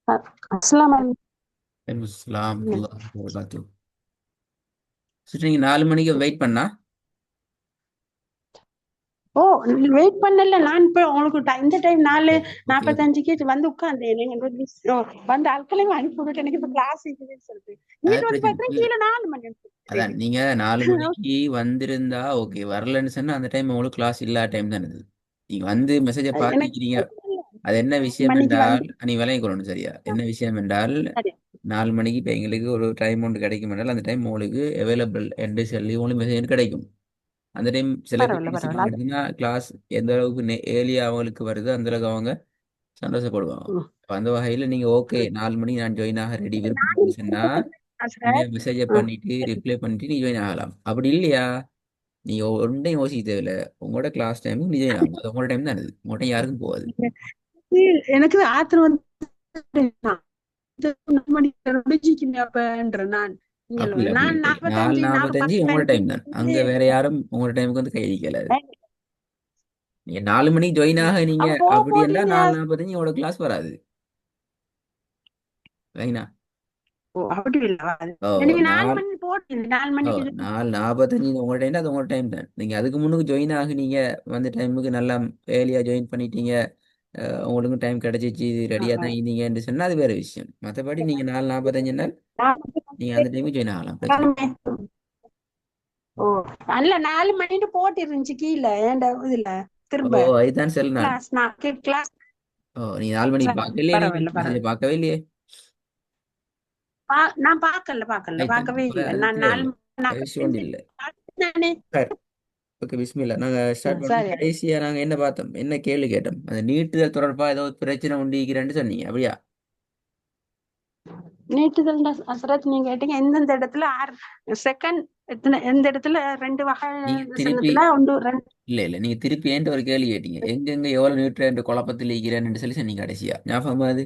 அஸ்ஸலாமு அஸ்ஸலாம் அலைக்கும். வரஹ்மத்துல்லாஹி. சரி, நீங்க 4 மணிக்கு வெயிட் பண்ணா ஓ, வெயிட் பண்ணல. நான் இப்ப உங்களுக்கு இந்த டைம் நாலு சரி, ஓகே ஓகே. 45க்கு வந்து உட்கார்ந்தேன். நீங்க வந்து ஆட்களையும் அனுப்பி விட்டுட்டு எனக்கு இப்ப கிளாஸ் இருக்குதுன்னு சொல்லிட்டு அது இங்கிட்டு வந்து பிரச்சனை பார்த்தேன் இல்ல. கீழே 4 மணி அதான் இருக்கு. நீங்க 4 மணிக்கு வந்திருந்தா ஓகே. வரலன்னு சொன்னா அந்த டைம் உங்களுக்கு கிளாஸ் இல்லாத டைம் தான் இது. நீங்க வந்து மெசேஜை எனக்கு பார்த்துக்கிறீங்க. அது என்ன 4 விஷயம் மணிக்கு என்றால் வந்து நீ விலையை கொள்ளணும் சரியா. என்ன விஷயம் என்றால் சரி. 4 மணிக்கு இப்போ எங்களுக்கு ஒரு டைம் ஒன்று கிடைக்கும் என்றால் அந்த டைம் உங்களுக்கு அவைலபிள் என்று சொல்லி உங்களுக்கு மெசேஜ் கிடைக்கும். அந்த டைம் சில பேர் பரவாயில்ல என்ன பரவாயில்ல அது. செய்வாங்கன்னா கிளாஸ் எந்த அளவுக்கு ஏர்லியாக அவங்களுக்கு வருதோ அந்த அளவுக்கு அவங்க சந்தோஷப்படுவாங்க. ம். அப்ப அந்த வகையில் நீங்கள் ஓகே 4 மணிக்கு நான் ஜாயின் ஆக ரெடி விருப்பம் நான் இருந்துச்சுன்னா நீங்க சார். மெசேஜை ம். பண்ணிட்டு ரிப்ளை பண்ணிட்டு நீ ஜாயின் ஆகலாம். அப்படி இல்லையா நீங்க ஒன்றையும் யோசிக்க தேவையில்ல. உங்களோட கிளாஸ் டைமுக்கு நீ ஜாயின் ஆகும். அது உங்களோட டைம் தான். அது உங்கள்கிட்ட யாருக்கும் போகாது. எனக்கு ஆத்திரம் வந்து 4 மணிக்கு முடிஞ்சிக்குமே அப்பன்ற நான் அப்படி நீங்கள் இல்லை அப்படி நான் இல்லை. நாலு 45 நாற்பத்தஞ்சு உங்களோட டைம் தான். அங்க வேற 10 யாரும் உங்களோட டைமுக்கு வந்து கை அடிக்கல. நீங்க 4 மணிக்கு ஜாயின் ஆக நீங்க அவ போக அப்படி என்றா போறீங்க. 4:45 உங்களோட கிளாஸ் வராது. ரைனா? ஓ, அப்படி இல்லவா? ஓ நீங்க 4 நாலு மணி போட்டீங்க. 4 ஓ மணிக்கு 4:45 உங்களோட டைம் தான். அது உங்களோட டைம் தான். நீங்க அதுக்கு முன்னுக்கு ஜாயின் ஆகுனீங்க. வந்து டைமுக்கு நல்லா ஏர்லியா ஜாயின் பண்ணிட்டீங்க. உங்களுக்கு டைம் கிடைச்சிச்சு ரெடியாக தான் இருந்தீங்கன்னு சொன்னா அது வேற விஷயம். மற்றபடி நீங்க 4:45 நீங்க அந்த டைமுக்கு ஜாயின் ஆகலாம். பிரச்சனை இல்லை. ஓ, அல்ல 4 மணிட்டு போட்டு இருந்துச்சு கீழே ஏன்டா இதுல ஓ திரும்ப அதுதான் செல் நான். கிளாஸ் நான் கிளாஸ். நீ 4 மணிக்கு பார்க்கலையே. நீங்க பரவாயில்ல மெசேஜ் பரவாயில்ல. பார்க்கவே இல்லையே. நான் பார்க்கல அதுதான் பார்க்கவே அப்ப இல்லை. அது நான் நாலு தேவையில்லை. அது விஷயம் ஒன்றும் 45 இல்லை. நானே. சரி, ஓகே பிஸ்மில்லா. நாங்கள் ஸ்டார்ட் பண்ணோம். சரி. கடைசியாக நாங்கள் என்ன பார்த்தோம், என்ன கேள்வி கேட்டோம். அந்த நீட்டுதல் தொடர்பாக ஏதோ ஒரு பிரச்சனை உண்டிக்கிறேன்னு சொன்னீங்க அப்படியா? நீட்டுதல் அசரத் நீங்க கேட்டீங்க எந்தெந்த இடத்துல செகண்ட் எத்தனை எந்த இடத்துல ரெண்டு வகை நீங்க திருப்பி சின்னத்துல ஒன்று ரெண்டு. இல்லை இல்லை, நீங்க திருப்பி ஏன்ட்டு ஒரு கேள்வி கேட்டீங்க. எங்கெங்க எவ்வளோ நியூட்ரியன்ட் குழப்பத்தில் இருக்கிறேன்னு சொல்லி சொன்னீங்க கடைசியா. ஞாபகமா அது?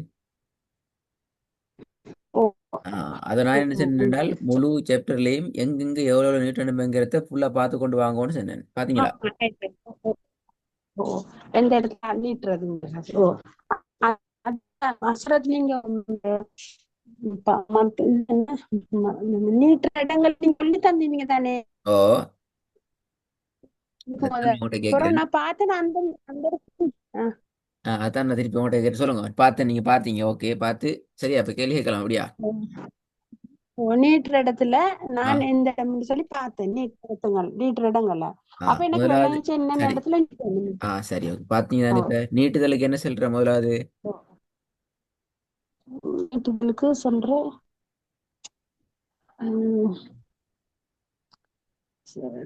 ஓ, ஆ, அதை நான் ஓ, என்ன ஓ, சொன்னேன் என்றால் முழு சாப்டர்லையும் எங்கெங்க எவ்வளோ நியூட்ரியன்ட்ங்கிறத ஃபுல்லாக பார்த்து கொண்டு வாங்கன்னு சொன்னேன். பார்த்தீங்களா? ஓ, ஓ, எந்த இடத்துல நீட்டுறது. ஓ, அசரத் நீங்க நீட்டுற இடங்கள் நீங்க சொல்லி தந்தீங்க தானே ஓ இதுக்கு அதைத்தான் முத. நான் உங்கள்கிட்ட அப்புறம் கேட்குறேன். நான் பார்த்தேன் அந்த அந்த இடத்துக்கு. அதான் நான் திருப்பி உங்கள்கிட்ட கேட்க சொல்லுங்க. பார்த்தேன், நீங்க பார்த்தீங்க, ஓகே பார்த்து சரியா இப்போ கேள்வி கேட்கலாம் அப்படியா? நீட்டுற இடத்துல ஆ நான் எந்த இடம்னு சொல்லி பார்த்தேன். நீட்டுற இடங்கள்ல அப்ப எனக்கு முதலாவது விளையாச்சு என்னென்ன சரி. இடத்துல நீட்டணும். சரி ஓகே. பார்த்தீங்கன்னா ஓ, இப்போ நீட்டுதலுக்கு என்ன சொல்ற முதலாவது? ஓ, நீட்டுதலுக்கு சொல்றேன். உம், சரி.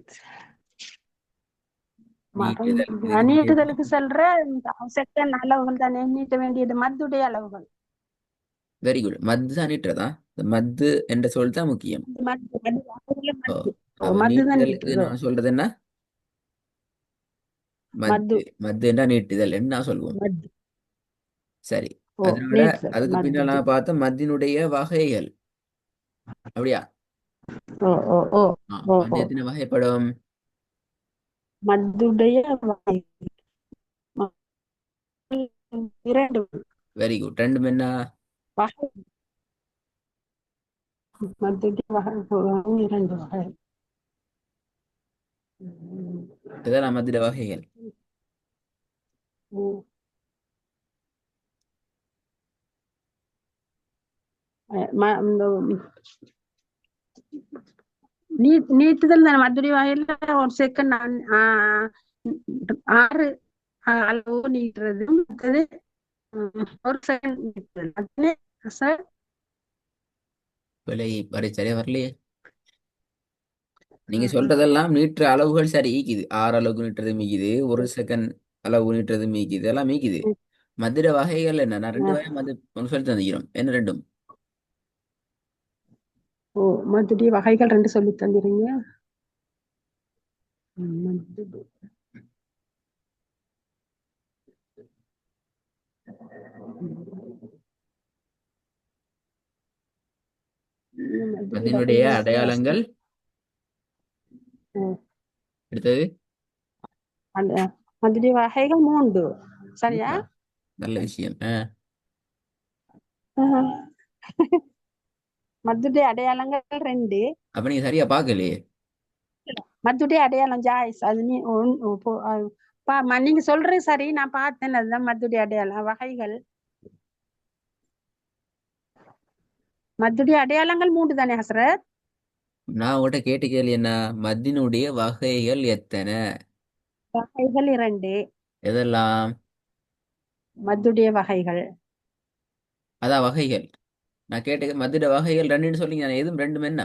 நீட்டுதலுக்கு நான் நீங்க எப்படி? நீட்டுதலுக்கு சொல்ற செகண்ட் அளவுகள் தானே நீட்ட வேண்டியது மத்துடைய அளவுகள். Very good. மத்து தான் நீட்டுறதா? இந்த மத்து என்ற சொல் தான் முக்கியம். மத்து மத்து அதுல ஓ மத்து. ஓ, அப்ப மத்துதான் நீட்டுதலுக்கு நீட்டுறதோ. நான் சொல்றது என்ன? மத்து. மத்து. மத்து என்றா நீட்டுதல் என்ன நான் சொல்லுவோம். மத்து. சரி. ஓ, அதனோட நீட்டுதல் அதுக்கு பின்னால் மத்து. நான் பார்த்த மத்தினுடைய வகைகள் அப்படியா? ஓ, ஓ, ஓ, ஓ, ஓ, மத்து எத்தனை வகைப்படும்? மத்துடைய வகை. இரண்டு வெரி குட். ரெண்டும் என்ன? வகை. மத்துடைய வகை இரண்டு வகை. உம், இதெல்லாம் மத்திட வகைகள். உம், இந்த நீட்டுதல் தானே மதுரை வகையில ஒரு செகண்ட். ஆறு அளவு நீட்டுறது மற்றது. ஒரு செகண்ட் நீட்டுறது அதுன்னு சார். விலை வரை சரியா வரலையே. நீங்க ம், சொல்றதெல்லாம் மீட்டர் அளவுகள் சரி ஈக்குது. 6 அளவுக்கு மீட்டர் மீக்குது. 1 செகண்ட் அளவு மீட்டர் மீக்குது. எல்லாம் மீக்குது. ம், மதுர வகைகள் என்ன? நான் ரெண்டு ம். வகை மது ஒன்று சொல்லி தந்துக்கிறோம். என்ன ரெண்டும்? ஓ, மதுரை வகைகள் ரெண்டு சொல்லி தந்துடுறீங்க. மதுரை மதினுடைய வகைகள் அடையாளங்கள். அடுத்தது அந்த மதுரை வகைகள் மூன்று. சரியா? மூன்றா? நல்ல விஷயம். ஆஹ். மத்துடைய அடையாளங்கள் ரெண்டு. அப்ப நீங்க சரியா பார்க்கலையே. மத்துடைய அடையாளம் ஜாய்ஸ் அது நீ நீங்க சொல்றது சரி, நான் பார்த்தேன். அதுதான் மத்துடைய அடையாளம் வகைகள். மத்துடைய அடையாளங்கள் மூன்று தானே ஹசரத்? நான் உங்கள்கிட்ட கேட்ட கேள்வி என்ன? மத்தினுடைய வகைகள் எத்தனை? வகைகள் இரண்டு. எதெல்லாம்? மத்துடைய வகைகள். அதான் வகைகள். நான் கேட்ட மத்தியோட வகைகள் ரெண்டுன்னு சொல்லிங்க. நான் எதுவும் ரெண்டும் என்ன?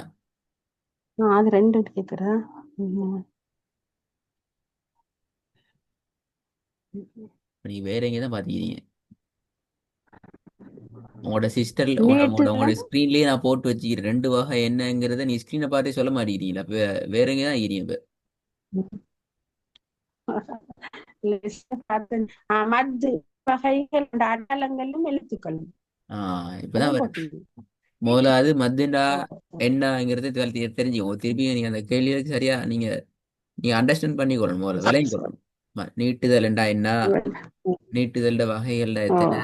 அது ரெண்டு கேக்குறேன். நீங்க வேற எங்க தான் பாத்தீங்க? உங்களோட சிஸ்டர்ல உங்களோட நேற்று உங்களோட ஸ்கிரீன்லயே நான் போட்டு வச்சுக்கிறேன். ரெண்டு வகை என்னங்கிறத நீ ஸ்கிரீனை பார்த்தே சொல்ல மாட்டேங்கிறீங்களா? அப்ப வேற எங்க தான் இருக்கிறீங்க இப்ப? பார்த்தேன். மத்து வகைகள் அடையாளங்களும் எழுத்துக்களும் இப்பதான் அதான் வருது. போட்டீங்க. முதல்ல அது மத்துண்டா ஓ, என்னங்கிறது தெரிஞ்சுக்கோங்க. திருப்பி நீங்க அந்த கேள்விகளுக்கு சரியா நீங்க நீங்க அண்டர்ஸ்டாண்ட் பண்ணிக்கொள்ளணும். முதல்ல விளங்கி கொள்ளணும். நீட்டுதல்ண்டா என்ன? நீட்டுதல்ட வகைகள்ல ஓ, எத்தனை?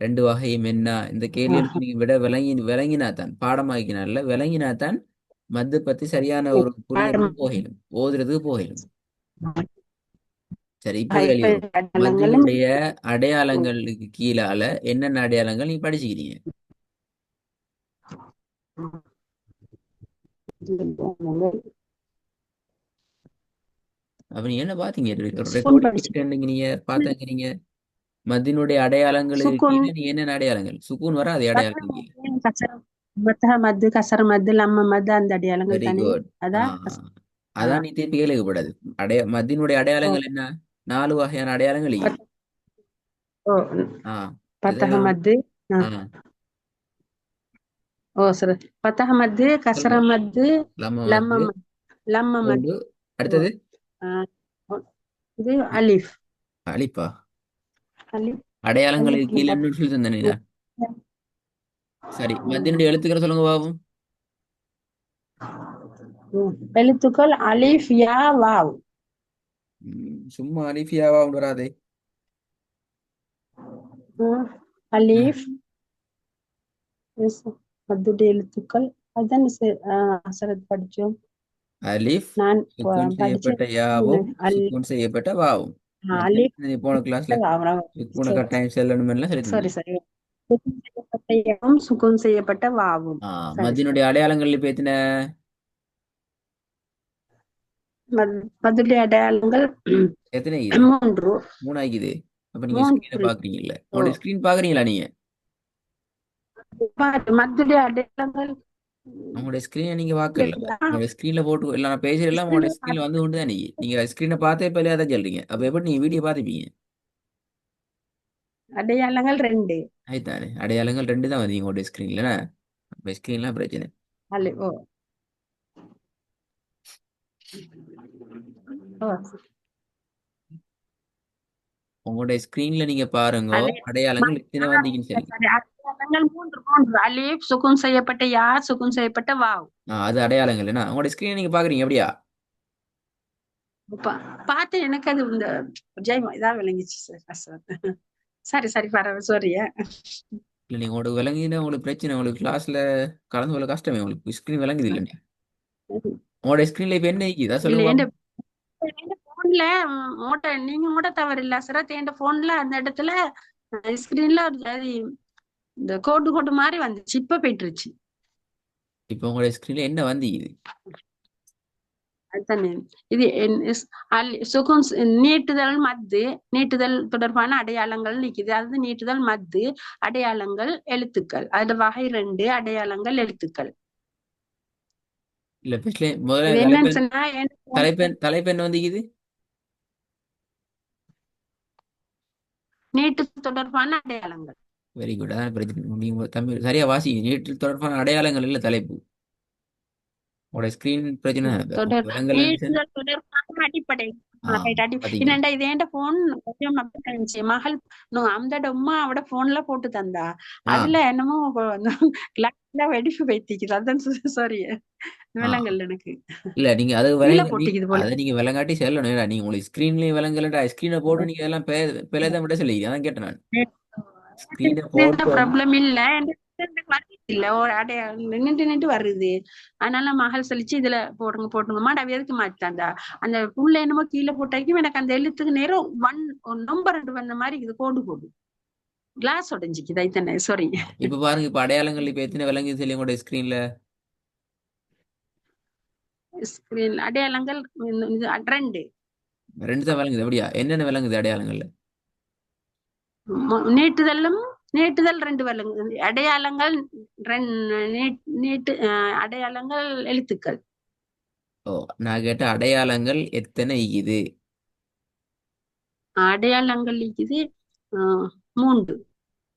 ரெண்டு வகையும் என்ன? இந்த கேள்விகளுக்கு நீங்க விட விளங்கினாதான் பாடமாக்கினால விளங்கினாதான் மத்து பத்தி சரியான ஒரு புரிதலுக்கு போகலும், ஓதுறதுக்கு போகலும். சரி, இப்ப கேள்வி வரும். அடையாளங்களும் மத்தினுடைய அடையாளங்களுக்கு கீழால என்னென்ன அடையாளங்கள் நீ படிச்சுக்கிறீங்க? அப்ப நீ என்ன பாத்தீங்க? சுக்குன் ரெக்கார்டிங் படிச்சு கேட்டீங்க, நீங்க பாத்தீங்க. மத்தினுடைய அடையாளங்களுக்கு சுக்குன் கீழே நீ என்னென்ன அடையாளங்கள்? சுக்கூன் வராது அடையாளங்கள் கீழே. கசரம் மத்து கசர மத்து லம்ம மத்து அந்த அடையாளங்கள் வெரி தானே. குட். அதா அதான் நீ திருப்பி கேட்கக்கூடாது. மத்தினுடைய ஓ, அடையாளங்கள் என்ன? 4 வகையான அடையாளங்கள் இருக்கு. பத்- ஓ, ஆ பத்தக இதெல்லாம். மத்து. ஆ ஓ சரி. பத்தக மத்து கசர சொல்லுங்க. மத்து லம்ம லம்ம மத்து மத்து லம்ம உண்டு. மத்து. ஓ, அடுத்தது ஆ, ஓ, இது அலிஃப். அலிப்பா. அலிஃப் அடையாளங்களுக்கு அலிஃப்னு கீழே போட்டு. என்ன சொல்லி தந்தேன். சரி, மத்தினுடைய எழுத்துக்களை சொல்லுங்க பாபு. எழுத்துக்கள் அலிஃப் யா வாவ். சும்மா அலிஃபியாவா ஒன்று வராதே. அலிஃப் மத்துடைய எழுத்துக்கள். அதான் அசரத் படிச்சோம். அலிஃப் நான் சுக்கூன் படிச்சேன். செய்யப்பட்ட யாவும் அலிஃப் சுக்கூன் செய்யப்பட்ட வாவும். அலிஃப் நீ போன கிளாஸ்ல சுக்கூனை கட்டாயம் செல்லணும் எல்லாம் சொல்லி சரி தந்தேன். சரி. சுக்குன் செய்யப்பட்ட யாவும் சுக்குன் செய்யப்பட்ட வாவும். சரி சரி. மத்தினுடைய அடையாளங்கள் இப்ப எத்தனை? மதுரை அடையாளங்கள் எத்தனை இது? மூன்று. 3 ஆகிக்குது. அப்ப நீங்க ஸ்கிரீனை மூன்று. பாக்குறீங்கல்ல? ஓ, உங்களுடைய ஸ்கிரீன் பாக்குறீங்களா நீங்க? மதுரை அடையாளங்கள் உங்களுடைய ஸ்கிரீனை நீங்க பாக்கல. கேக்குதா? உங்களுடைய ஸ்கிரீன்ல போட்டு இல்ல நான் பேசுறதெல்லாம் உங்களுடைய ஸ்கிரீன்ல வந்து கொண்டு தான் நீங்க ஸ்கிரீனை பார்த்தே இப்ப தான் சொல்றீங்க. அப்ப எப்படி நீங்க வீடியோ பாத்துப்பீங்க? அடையாளங்கள் ரெண்டு. ஆயித்தானே, அடையாளங்கள் 2 தான் வந்து உங்களுடைய ஸ்கிரீன்ல. அப்ப ஸ்கிரீன்லாம் பிரச்சனை. ஓ, ஓ, உங்களுடைய ஸ்கிரீன்ல நீங்க பாருங்க. அதே அடையாளங்கள் எத்தனை வந்தீங்கன்னு சொல்லி. சரி. அடையாளங்கள் மூன்று மூன்று. அலிஃப் சுக்குன் செய்யப்பட்ட யா சுக்குன் செய்யப்பட்ட வாவ். அது அடையாளங்கள் என்ன? உங்களுடைய ஸ்கிரீனை நீங்க பாக்குறீங்க எப்படியா? பார்த்து எனக்கு அது இந்த ஜெயம் இதான் விளங்கிச்சு சார். சரி சரி பரவாயில்ல சாரி. இல்ல நீங்க உங்களுக்கு விளங்கினா உங்களுக்கு பிரச்சனை. உங்களுக்கு கிளாஸ்ல கலந்து கொள்ள கஷ்டமே. உங்களுக்கு ஸ்கிரீன் விளங்குது இல்லையா? உங்களுடைய ஸ்கிரீன்ல இப்ப என்ன இருக்குது? அதான் இல்ல சொல்லுங்க என் பாப்போம். போன்ல நீங்க மூட தவறில்ல சரத். என் போன்ல அந்த இடத்துல ஸ்கிரீன்ல இந்த கோடு கோடு மாதிரி வந்துச்சு. இப்ப போயிட்டுருச்சு. இப்ப உங்களுடைய ஸ்கிரீன்ல என்ன வந்தீங்க? அதுதானே இது சுகுன் நீட்டுதல் மத்து. நீட்டுதல் தொடர்பான அடையாளங்கள் நிக்குது. அது நீட்டுதல் மத்து அடையாளங்கள் எழுத்துக்கள். அதுல வகை ரெண்டு அடையாளங்கள் எழுத்துக்கள். இல்ல முதல்ல இது என்னன்னு தலைப்பெண். சொன்னா தலைப்பெண் வந்தீங்க. நீட்டு தொடர்பான அடையாளங்கள். Very good. அதான் பிரச்சனை. நீங்க தமிழ் சரியா வாசிங்க. நீட்டில் தொடர்பான அடையாளங்கள் இல்ல தலைப்பு. உங்களோட ஸ்கிரீன் பிரச்சனை தான் இப்ப. தொடர் உங்களுக்கு விலங்கல். நீட்டுதல் தொடர்பான அடிப்படை. பாத்தீங்களா? என்னண்டா இது என் போன் கொஞ்சம் இருந்துச்சு. மகள் அந்த உமா அவட போன்ல போட்டு தந்தா. ஆ அதுல என்னமோ கிளாஸ்ல வெடிப்பு வைத்திக்குது. அதான் சாரி ஆ விலங்கல் எனக்கு இல்ல நீங்க அது கீழே விலங்க போட்டிக்குது போல. அதை நீங்க விலங்காட்டி செல்லணும். ஏடா, நீங்க உங்களுக்கு ஸ்கிரீன்லயும் விலங்கலடா ஸ்கிரீனை போட்டு நீங்க எல்லாம் பிழைதான் விட சொல்லி அதான் கேட்டேன் நான். ஸ்கிரீனை போட்டு ப்ராப்ளம் இல்ல எனக்கு வருது இல்ல ஒரு அடைய நின்று வருது. அதனால மகள் சொல்லிச்சு இதுல போடுங்க போட்டுங்கம்மா நான் எதுக்கு மாத்தாண்டா அந்த புள்ள என்னமோ கீழே போட்டாக்கும் எனக்கு அந்த எழுத்துக்கு நேரம் நம்பர் 2 வந்த மாதிரி இது கோடு போடு கிளாஸ் உடைஞ்சிக்குது ஐத்தனை சாரி. இப்ப பாருங்க, இப்ப அடையாளங்கள் இப்ப எத்தனை விளங்குது சொல்லி உங்களோட ஸ்கிரீன்ல? ஸ்கிரீன் அடையாளங்கள் 2 2 தான் விளங்குது. அப்படியா? என்னென்ன விளங்குது அடையாளங்கள்ல? நீட்டுதலும் நீட்டுதல் 2 விளங்குது. அடையாளங்கள் நீட்டு அடையாளங்கள் எழுத்துக்கள். ஓ, நான் கேட்ட அடையாளங்கள் எத்தனை இது? அடையாளங்கள் இருக்குது 3.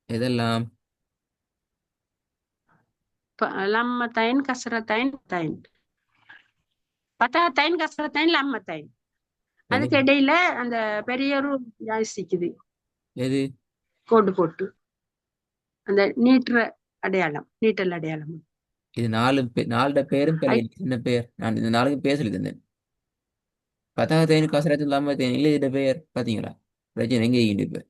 இதெல்லாம் லம்மத்தைன் கசரத்தைன் தைன் பத்தாத்தைன் கசரத்தைன் லம்மத்தைன் அதுக்கு விளங்கு- இடையில அந்த பெரிய ஒரு ஜாய்ஸ்டிக்குது எது? கோடு போட்டு அந்த நீட்டுற அடையாளம் நீட்டல் அடையாளம். இது 4 பேரும் சின்ன பேர். நான் இந்த 4 பேர் சொல்லி தந்தேன். 10 கசரத்து இல்லாம இல்ல, இது பேர் பாத்தீங்களா? பிரச்சனை எங்க இருக்கு இப்ப?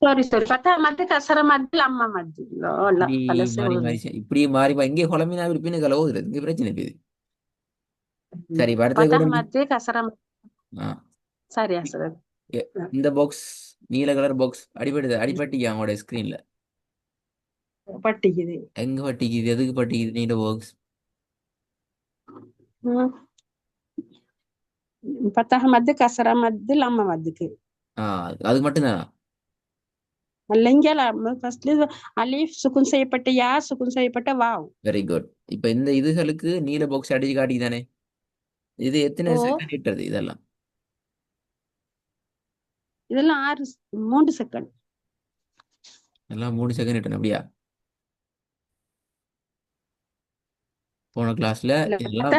சாரி பத்தா மத்து கசர மத்து லம்ம மத்து இப்படி பலசு இப்படி மாறி இங்கே குழம்பினா இருப்பின்னு கலவுது. இங்க பிரச்சனை இருக்குது. சரி, அடுத்த பத்தா கூட மத்து கசர ஆ, சரியா சார். இந்த பாக்ஸ் நீல கலர் பாக்ஸ் அடிபட்டியா அவங்களோட ஸ்கிரீன்ல? பட்டிக்குது. எங்க பட்டிக்குது? எதுக்கு பட்டிக்குது நீல பாக்ஸ்? பத்தாக மத்து கசர மத்து லம்ம மத்துக்கு அது மட்டும்தானா? அல்லங்கல ஃபர்ஸ்ட்ல அலிஃப் சுக்குன் செய்யப்பட்ட யா சுக்குன் செய்யப்பட்ட வாவ். Very good. இப்ப இந்த இதுகளுக்கு நீல பாக்ஸ் அடிச்சு காட்டிதானே? இது எத்தனை ஓ செகண்ட் இட்டது இதெல்லாம்? இதெல்லாம் 3 செகண்ட். எல்லாம் 3 செகண்ட் இட்டணும். அப்படியா? போன கிளாஸ்ல இதெல்லாம்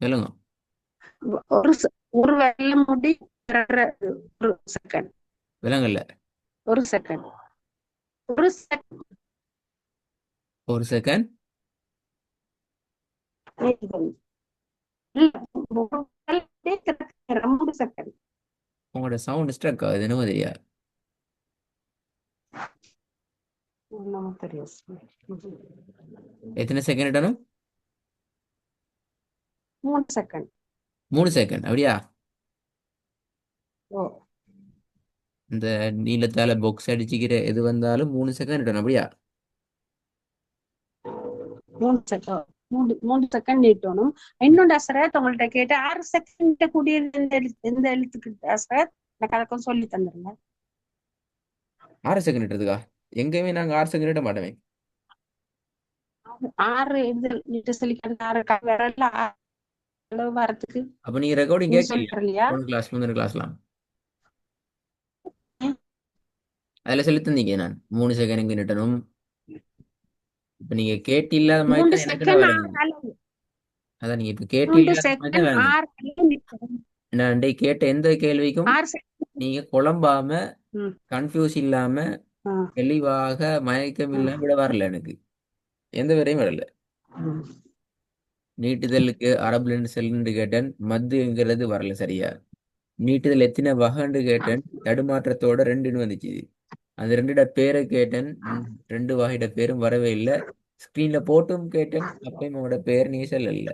சொல்லுங்க. ஒரு வெள்ள முடி 1 செகண்ட். விலங்கல்ல 1 செகண்ட். 1 செகண்ட். 1 செகண்ட். உங்களோட சவுண்ட் ஸ்ட்ரக் ஆகுது, என்னமோ தெரியாது. எத்தனை செகண்ட் இடணும்? 3 செகண்ட். 3 செகண்ட். அப்படியா? ஓ இந்த நீளத்தால பாக்ஸ் அடிச்சுக்கிற எது வந்தாலும் 3 செகண்ட் இடணும். அப்படியா? 3 செகண்ட். 3 செகண்ட் நீட்டணும். இன்னொன்று அசரத் உங்கள்ட்ட கேட்டு 6 செகண்ட் கூடியது எந்த எழுத்துக்கு அசரத் எனக்கு அதை சொல்லி தந்துருங்க. 6 செகண்ட் இட்டதுக்கா? எங்கேயுமே நாங்க 6 செகண்ட் இட மாட்டோமே. 6 எழுது நீட்டு சொல்லி 6 விரல்ல அளவு வரத்துக்கு அப்ப நீங்க ரெக்கார்டிங் நீ கேட்கலையா? சொல்லியா? போன கிளாஸ் முந்தின கிளாஸ்லாம் அதுல சொல்லி தந்தீங்க நான் 3 செகண்ட் இங்க நிட்டணும். இப்ப நீங்க கேட்டு இல்லாத மாதிரி 3 தான் எனக்கு நான் செகண்ட் விளங்குது. அதான் நீங்க இப்ப கேட்டு 3 இல்லாத மாதிரி தான் செகண்ட் விளங்குது. 6 நான் கேட்ட எந்த கேள்விக்கும் 6 செகண்ட். நீங்க குழம்பாம ம். கன்ஃபியூஸ் இல்லாம ஆ. தெளிவாக மயக்கம் இல்லாம விட வரல. எனக்கு எந்த வரையும் வரல. ம். நீட்டுதலுக்கு அரபுலன்னு செல்லுன்னு கேட்டேன், மத்துங்கிறது வரல சரியா. நீட்டுதல் எத்தனை வகைன்னு கேட்டேன், தடுமாற்றத்தோட 2ன்னு வந்துச்சு. அந்த 2 பேரை கேட்டேன், 2 வகையோட பேரும் வரவே இல்லை. ஸ்கிரீன்ல போட்டும் கேட்டேன், அப்பயும் உங்களோட பேர் நீ சொல்லல.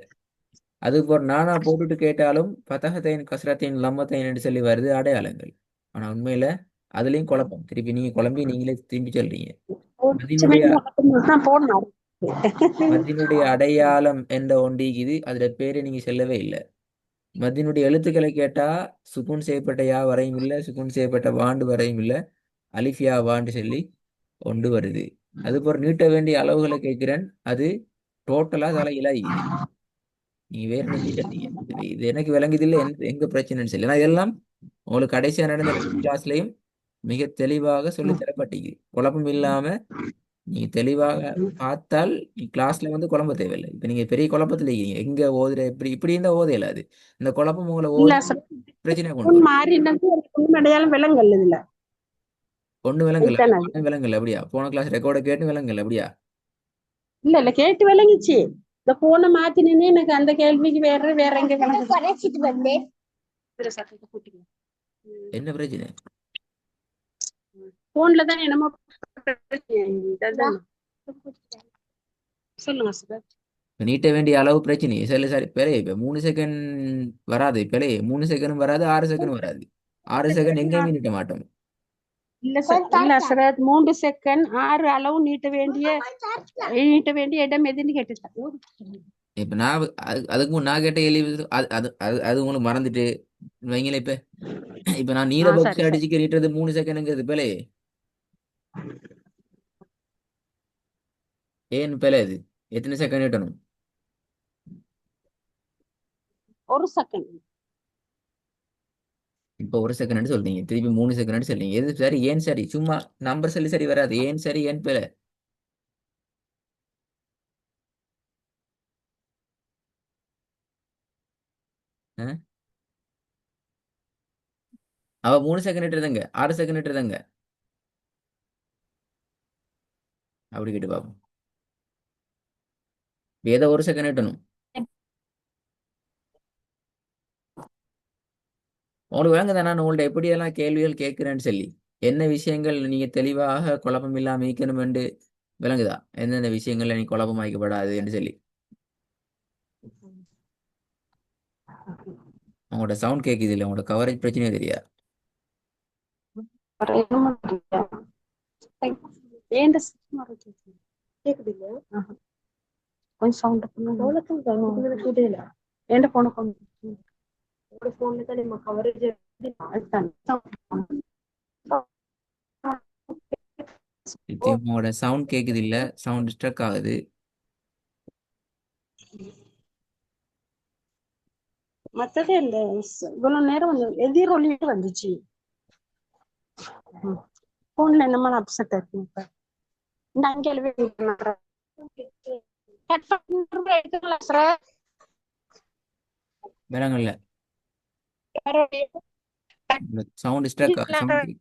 அதுக்கு ஒரு நானா போட்டுட்டு கேட்டாலும் பதகத்தைன் கசரத்தைன் லம்மத்தைன் சொல்லி வருது அடையாளங்கள். ஆனா உண்மையில அதுலயும் குழப்பம். திருப்பி நீங்க குழம்பி நீங்களே திரும்பி சொல்றீங்க. மதியினுடைய தான் போடணும். மதியினுடைய அடையாளம் என்ற ஒன்றிக்குது, அதுல பேரை நீங்க சொல்லவே இல்லை. மத்தினுடைய எழுத்துக்களை கேட்டா சுக்குன் செய்யப்பட்ட யா வரையும் இல்லை, சுக்குன் செய்யப்பட்ட வாண்டு வரையும் இல்லை, அலிஃபியா வாண்டு சொல்லி ஒன்று வருது. அதுக்கு ஒரு நீட்ட வேண்டிய அளவுகளை கேட்கிறேன், அது டோட்டலா தலையில இது. நீங்க வேற என்ன சொன்னீங்க? சரி, இது எனக்கு விளங்குது இல்லை, எங்க பிரச்சனைன்னு சொல்லி நான் இதெல்லாம் உங்களுக்கு கடைசியா நடந்த 2 கிளாஸ்லயும் மிக தெளிவாக சொல்லி தரப்பட்டீங்க. குழப்பம் இல்லாம நீங்க தெளிவாக பார்த்தால் நீ கிளாஸ்ல வந்து குழம்ப தேவையில்லை. இப்ப நீங்க பெரிய குழப்பத்துல இருக்கீங்க, எங்க ஓதுற இப்படி இப்படி இருந்தா ஓதையில அது இந்த குழப்பம் உங்களை இல்ல ஓதி சார் பிரச்சனை கொண்டு வரும். மாறினது அடையாளம் விலங்கல் இதுல ஒண்ணு விலங்கல்ல, ஐத்தானது. ஒண்ணும் விலங்கல்ல. அப்படியா? போன கிளாஸ் ரெக்கார்டை கேட்டு விலங்கல்ல. அப்படியா? இல்ல கேட்டு விளங்கிச்சு. இந்த போனை மாத்தினே எனக்கு அந்த கேள்விக்கு வேற எங்க விளங்குது. என்ன பிரச்சனை? போன்ல தான் என்னமோ இதுதான். சொல்லுங்க சார். நீட்ட வேண்டிய அளவு பிரச்சனை சரி சரி பிழை இப்போ 3 செகண்ட் வராது பிழை 3 செகண்டும் வராது 6 செகண்டும் வராது 6 செகண்ட் எங்கேயுமே நீட்ட மாட்டோம். இல்ல சார், இல்ல சார், 3 செகண்ட் 6 அளவு நீட்ட வேண்டிய இடம் எதுன்னு கேட்டு. இப்போ நான் அதுக்கு முன் நான் கேட்ட கேள்வி அது அது அது அது உங்களுக்கு மறந்துட்டு வைங்களேன். இப்போ நான் நீல பாக்ஸ் சரி சரி. அடிச்சு நீட்டுறது 3 செகண்டுங்கிறது பிழை. ஏன் பிழை அது? எத்தனை செகண்ட் நீட்டணும்? 1 செகண்ட். இப்போ 1 செகண்ட் சொல்றீங்க திருப்பி 3 செகண்ட் சொல்றீங்க எது சரி ஏன் சரி சும்மா நம்பர் சொல்லி சரி வராது ஏன் சரி ஏன் பிழை? ஆ? அவ 3 செகண்ட் இருந்தங்க 6 செகண்ட் இருந்தங்க அப்படி கேட்டு பாப்போம். ஏதோ 1 செகண்ட் நீட்டணும். உங்களுக்கு விளங்குதா நான் உங்கள்ட்ட எப்படியெல்லாம் கேள்விகள் கேட்கிறேன்னு சொல்லி என்ன விஷயங்கள் நீங்க தெளிவாக குழப்பம் இல்லாம இருக்கணும் என்று விளங்குதா எந்தெந்த விஷயங்கள்ல நீ குழப்பம் ஆக்கப்படாது என்று சொல்லி உங்களோட சவுண்ட் கேட்குது இல்லை உங்களோட கவரேஜ் பிரச்சனையே தெரியாது. கேக்குது இல்ல? கொஞ்சம் சவுண்ட் பண்ணுங்க. எந்த போன போன்ல தான் நம்ம கவரேஜ். இப்போ உங்களோட சவுண்ட் கேட்குது இல்லை சவுண்ட் ஸ்ட்ரக் ஆகுது. மத்தது இந்த இவ்வளவு நேரம் எதிரொலிட்டு வந்துச்சு. போன்ல என்னமா அப்செட் இருக்கு இப்ப. இந்த அங்கே எடுத்துக்கலாம் சார். விலங்கல்ல சவுண்ட் ஸ்ட்ரக் சவுண்ட்